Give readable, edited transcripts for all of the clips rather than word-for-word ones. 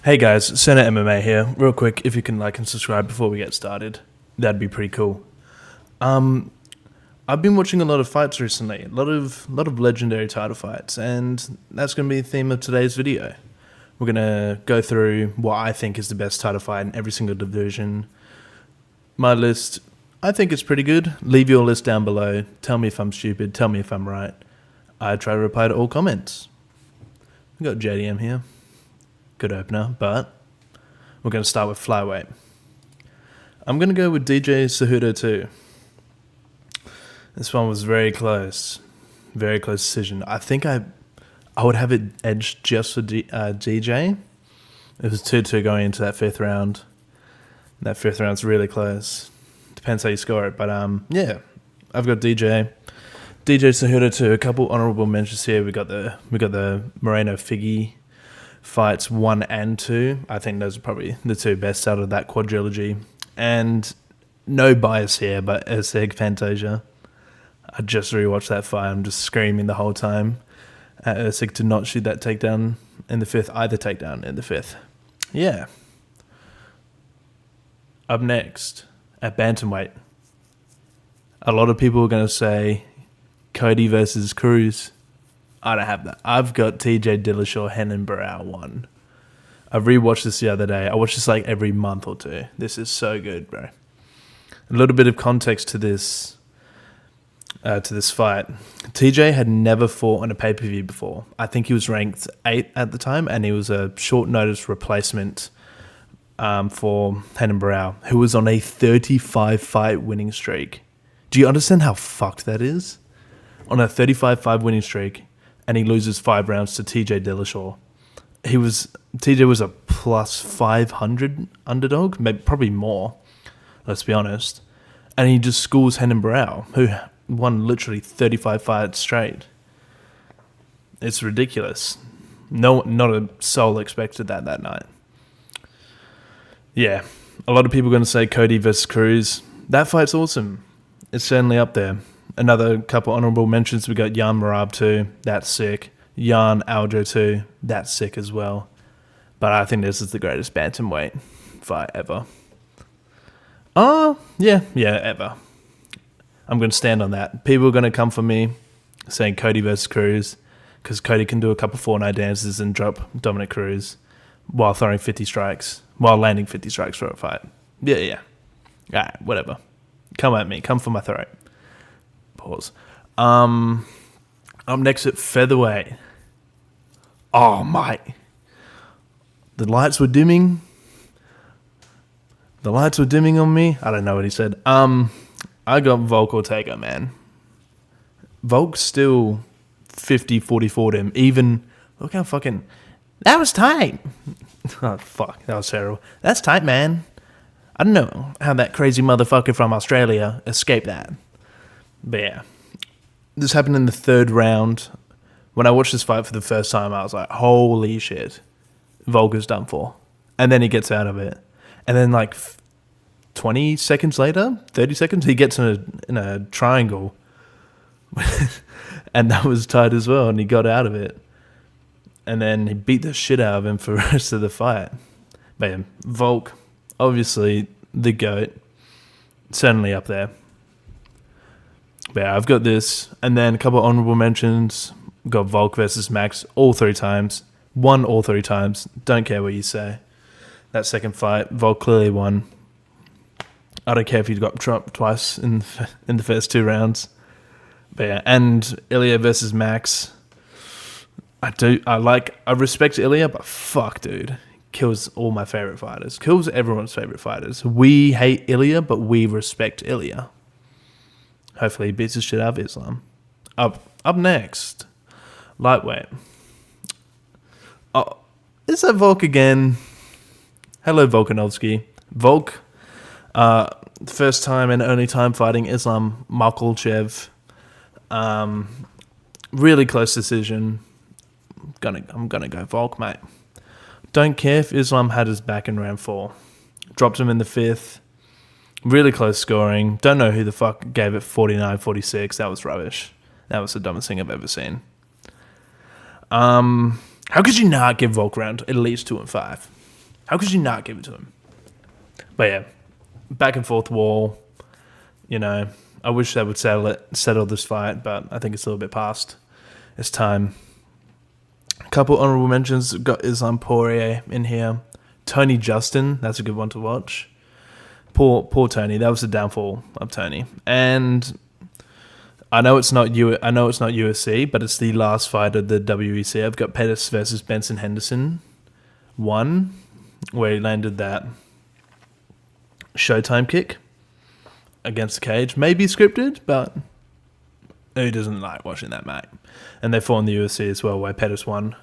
Hey guys, Senna MMA here. Real quick, if you can like and subscribe before we get started, that'd be pretty cool. I've been watching a lot of fights recently, a lot of legendary title fights, and that's going to be the theme of today's video. We're going to go through what I think is the best title fight in every single division. My list, I think it's pretty good. Leave your list down below. Tell me if I'm stupid. Tell me if I'm right. I try to reply to all comments. We got JDM here. Good opener, but we're going to start with flyweight. I'm going to go with DJ Cejudo 2. This one was very close decision. I think I would have it edged just for DJ. It was 2-2 going into that fifth round. That fifth round's really close. Depends how you score it, but yeah, I've got DJ Cejudo 2. A couple honorable mentions here. We got the Moreno Figgy fights 1 and 2. I think those are probably the two best out of that quadrilogy. And no bias here, but Erceg Fantasia. I just rewatched that fight. I'm just screaming the whole time at Erceg to not shoot that takedown in the fifth, either takedown in the fifth. Yeah. Up next, at bantamweight, a lot of people are going to say Cody versus Cruz. I don't have that. I've got TJ Dillashaw, Renan Barão 1. I rewatched this the other day. I watch this like every month or two. This is so good, bro. A little bit of context to this fight. TJ had never fought on a pay-per-view before. I think he was ranked 8 at the time, and he was a short notice replacement for Renan Barão, who was on a 35-fight winning streak. Do you understand how fucked that is? On a 35-5 winning streak, and he loses 5 rounds to TJ Dillashaw. TJ was a plus 500 underdog, maybe probably more, let's be honest. And he just schools Renan Barão, who won literally 35 fights straight. It's ridiculous. No, not a soul expected that night. Yeah, a lot of people are going to say Cody versus Cruz. That fight's awesome. It's certainly up there. Another couple honorable mentions. We got Jan Marab 2. That's sick. Jan Aljo 2. That's sick as well. But I think this is the greatest bantamweight fight ever. Yeah, ever. I'm going to stand on that. People are going to come for me saying Cody versus Cruz because Cody can do a couple 4-night dances and drop Dominic Cruz while throwing 50 strikes, while landing 50 strikes for a fight. Yeah. All right, whatever. Come at me. Come for my throat. Pause. Up next at featherweight. Oh, mate. The lights were dimming. On me. I don't know what he said. I got Volk Ortega, man. Volk still 50-44 to him. Even, look how fucking, that was tight. Oh, fuck, that was terrible. That's tight, man. I don't know how that crazy motherfucker from Australia escaped that. But yeah, this happened in the third round. When I watched this fight for the first time, I was like, holy shit, Volk is done for. And then he gets out of it. And then like 20 seconds later, 30 seconds, he gets in a triangle. And that was tight as well, and he got out of it. And then he beat the shit out of him for the rest of the fight. But yeah, Volk, obviously the GOAT, certainly up there. But yeah, I've got this. And then a couple of honorable mentions. Got Volk versus Max all 3 times. Won all 3 times. Don't care what you say. That second fight, Volk clearly won. I don't care if he got dropped twice in the first 2 rounds. But yeah, and Ilya versus Max. I respect Ilya, but fuck, dude. Kills all my favorite fighters. Kills everyone's favorite fighters. We hate Ilya, but we respect Ilya. Hopefully he beats the shit out of Islam. Up next, lightweight. Oh, is that Volk again? Hello, Volkanovski. Volk, first time and only time fighting Islam Makhachev. Really close decision. I'm gonna go Volk, mate. Don't care if Islam had his back in round 4. Dropped him in the 5th. Really close scoring. Don't know who the fuck gave it 49-46. That was rubbish. That was the dumbest thing I've ever seen. How could you not give Volk round at least 2 and 5? How could you not give it to him? But yeah, back and forth war. You know, I wish they would settle this fight, but I think it's a little bit past its time. A couple honorable mentions. Got Islam Poirier in here. Tony Justin, that's a good one to watch. Poor Tony. That was the downfall of Tony. And I know it's not UFC, but it's the last fight of the WEC. I've got Pettis versus Benson Henderson 1, where he landed that Showtime kick against the cage. Maybe scripted, but who doesn't like watching that, mate? And they fought in the UFC as well, where Pettis won.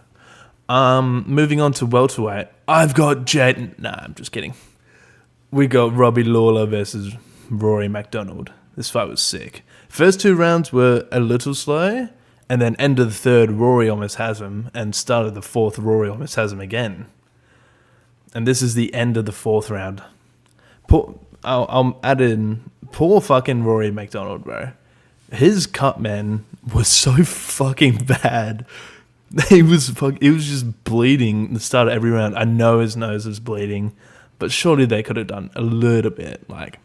Moving on to welterweight, I've got Jade. Nah, I'm just kidding. We got Robbie Lawler versus Rory MacDonald. This fight was sick. First 2 rounds were a little slow, and then end of the third, Rory almost has him, and start of the fourth, Rory almost has him again. And this is the end of the 4th round. I'll add in poor fucking Rory MacDonald, bro. His cut, man, was so fucking bad. He was just bleeding the start of every round. I know his nose was bleeding, but surely they could have done a little bit. Like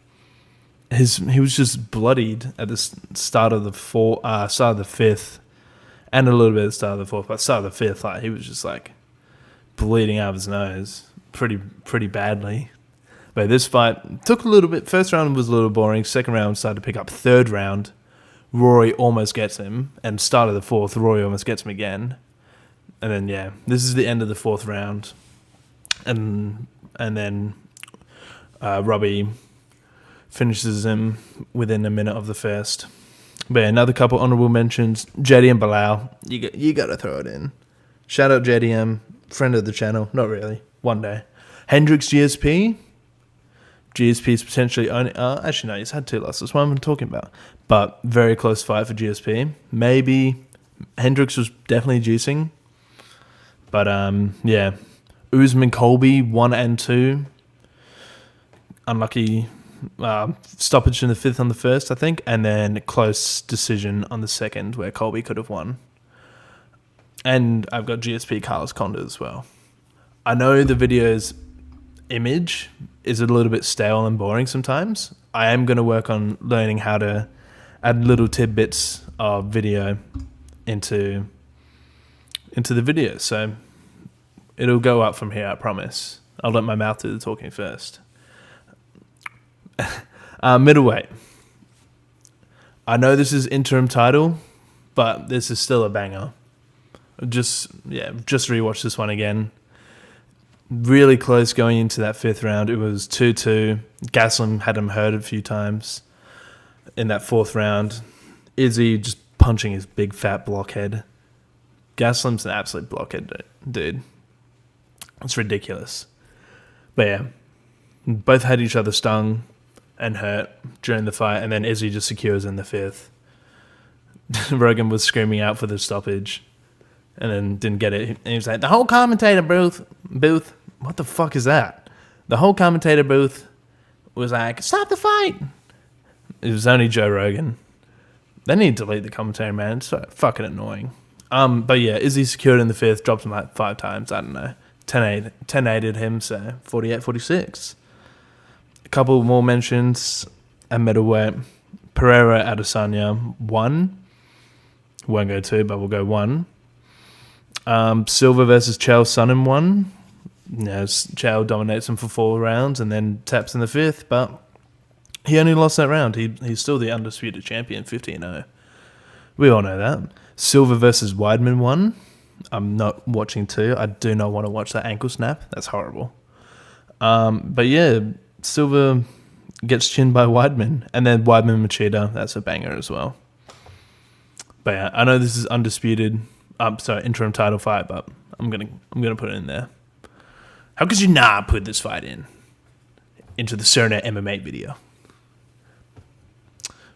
he was just bloodied at the start of the 5th, and a little bit at the start of the 4th. But start of the 5th, like he was just like bleeding out of his nose pretty badly. But this fight took a little bit. First round was a little boring. Second round started to pick up. Third round, Rory almost gets him, and start of the 4th, Rory almost gets him again. And then, yeah, this is the end of the 4th round. And then Robbie finishes him within a minute of the first. But yeah, another couple honorable mentions. JDM Bilal, you got to throw it in. Shout out JDM, friend of the channel. Not really. One day. Hendricks GSP. GSP's potentially only... actually, no, he's had 2 losses. That's what I'm talking about. But very close fight for GSP. Maybe Hendricks was definitely juicing. But, yeah. Usman Colby, 1 and 2. Unlucky stoppage in the 5th on the 1st, I think. And then close decision on the 2nd, where Colby could have won. And I've got GSP Carlos Condit as well. I know the video's image is a little bit stale and boring sometimes. I am going to work on learning how to add little tidbits of video into the video. So it'll go up from here, I promise. I'll let my mouth do the talking first. Middleweight. I know this is interim title, but this is still a banger. Just rewatch this one again. Really close going into that 5th round. It was 2-2. Gaslam had him hurt a few times in that 4th round. Izzy just punching his big fat blockhead. Gaslam's an absolute blockhead, dude. It's ridiculous. But yeah, both had each other stung and hurt during the fight, and then Izzy just secures in the 5th. Rogan was screaming out for the stoppage and then didn't get it. And he was like, the whole commentator booth, what the fuck is that? The whole commentator booth was like, stop the fight. It was only Joe Rogan. They need to delete the commentary, man. It's so fucking annoying. But yeah, Izzy secured in the 5th, dropped him like 5 times. I don't know. 10-8'd him, so 48-46. A couple more mentions at middleweight. Pereira Adesanya 1. Won't go 2, but we'll go 1. Silva versus Chael Sonnen 1. Chael dominates him for 4 rounds and then taps in the 5th, but he only lost that round. He's still the undisputed champion, 15-0. We all know that. Silva versus Weidman 1. I'm not watching 2. I do not want to watch that ankle snap. That's horrible. But yeah, Silva gets chinned by Weidman, and then Weidman Machida. That's a banger as well. But yeah, I know this is undisputed. Interim title fight, but I'm gonna put it in there. How could you not put this fight into the Cerner MMA video?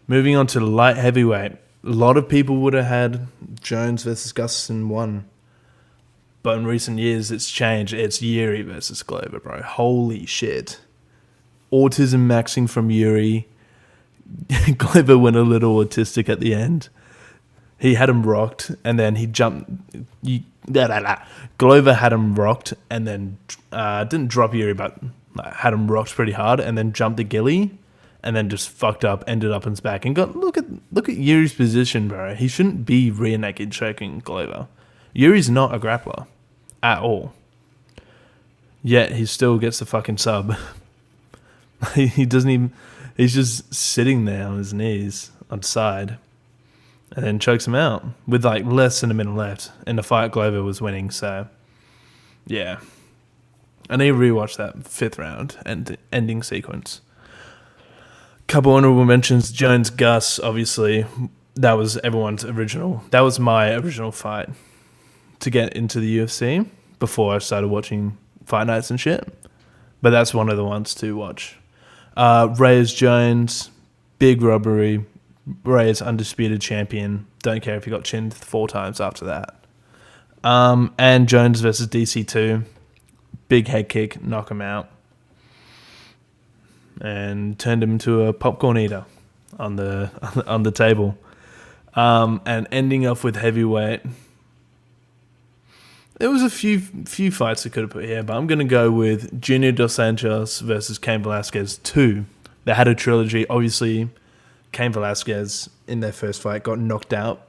Moving on to light heavyweight. A lot of people would have had Jones versus Gustafsson 1. But in recent years, it's changed. It's Yuri versus Glover, bro. Holy shit. Autism maxing from Yuri. Glover went a little autistic at the end. He had him rocked, and then he jumped. Glover had him rocked, and then didn't drop Yuri, but had him rocked pretty hard, and then jumped the gilly, and then just fucked up, ended up on his back, and got look at Yuri's position, bro. He shouldn't be rear naked choking Glover. Yuri's not a grappler at all. Yet he still gets the fucking sub. He doesn't even. He's just sitting there on his knees on the side, and then chokes him out with like less than a minute left. In the fight, Glover was winning. So, yeah, I need to rewatch that 5th round and ending sequence. Couple honorable mentions: Jones Gus. Obviously, that was everyone's original. That was my original fight to get into the UFC before I started watching fight nights and shit. But that's one of the ones to watch. Reyes Jones, big robbery. Reyes undisputed champion. Don't care if he got chinned 4 times after that. And Jones versus DC2, big head kick, knock him out, and turned him into a popcorn eater on the table. And ending off with heavyweight. There was a few fights I could have put here, but I'm going to go with Junior Dos Anjos versus Cain Velasquez 2. They had a trilogy. Obviously, Cain Velasquez in their first fight got knocked out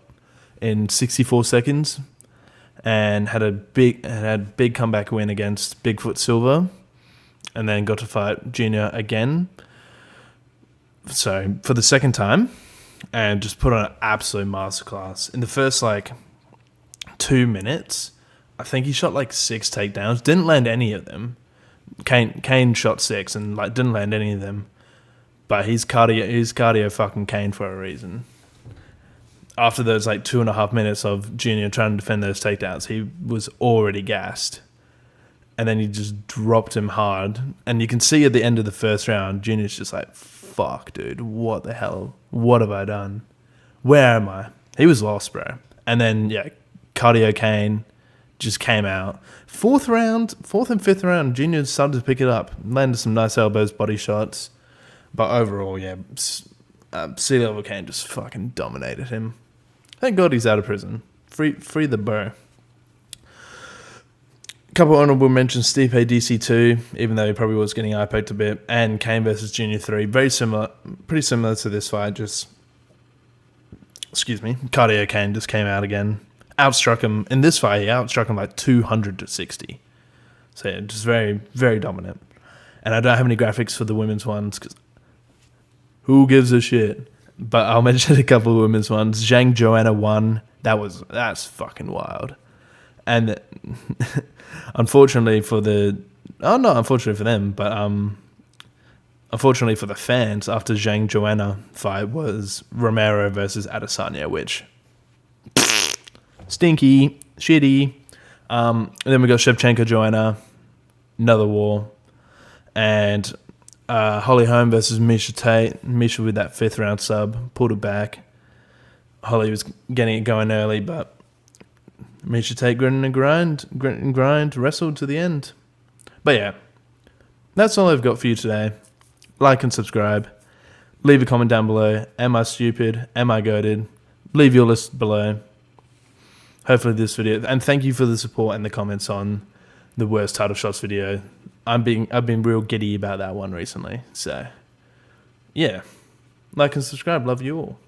in 64 seconds and had a big comeback win against Bigfoot Silva, and then got to fight Junior again. So for the second time, and just put on an absolute masterclass. In the first 2 minutes, I think he shot 6 takedowns. Didn't land any of them. Cain shot 6 and didn't land any of them. But he's cardio fucking Cain for a reason. After those 2.5 minutes of Junior trying to defend those takedowns, he was already gassed. And then he just dropped him hard. And you can see at the end of the first round, Junior's just fuck, dude, what the hell? What have I done? Where am I? He was lost, bro. And then, cardio Cain just came out. 4th and 5th round, Junior started to pick it up. Landed some nice elbows, body shots. But overall, C-level Cain just fucking dominated him. Thank God he's out of prison. Free the bro. Couple honorable mentions: Stipe DC2, even though he probably was getting eye poked a bit, and Cain versus Junior 3. Very similar, pretty similar to this fight. Cardio Cain just came out again. Outstruck him in this fight. He outstruck him 200-60. So yeah, just very, very dominant. And I don't have any graphics for the women's ones because who gives a shit? But I'll mention a couple of women's ones. Zhang Joanna won. That's fucking wild. And unfortunately for them, but unfortunately for the fans, after Zhang Joanna fight was Romero versus Adesanya, which stinky, shitty. And then we got Shevchenko Joanna, another war, and Holly Holm versus Misha Tate. Misha with that 5th round sub pulled it back. Holly was getting it going early, but Misha Tate grit and grind, wrestled to the end. But yeah, that's all I've got for you today. Like and subscribe. Leave a comment down below. Am I stupid? Am I goated? Leave your list below. Hopefully this video, and thank you for the support and the comments on the worst title shots video. I've been real giddy about that one recently. So yeah, like and subscribe. Love you all.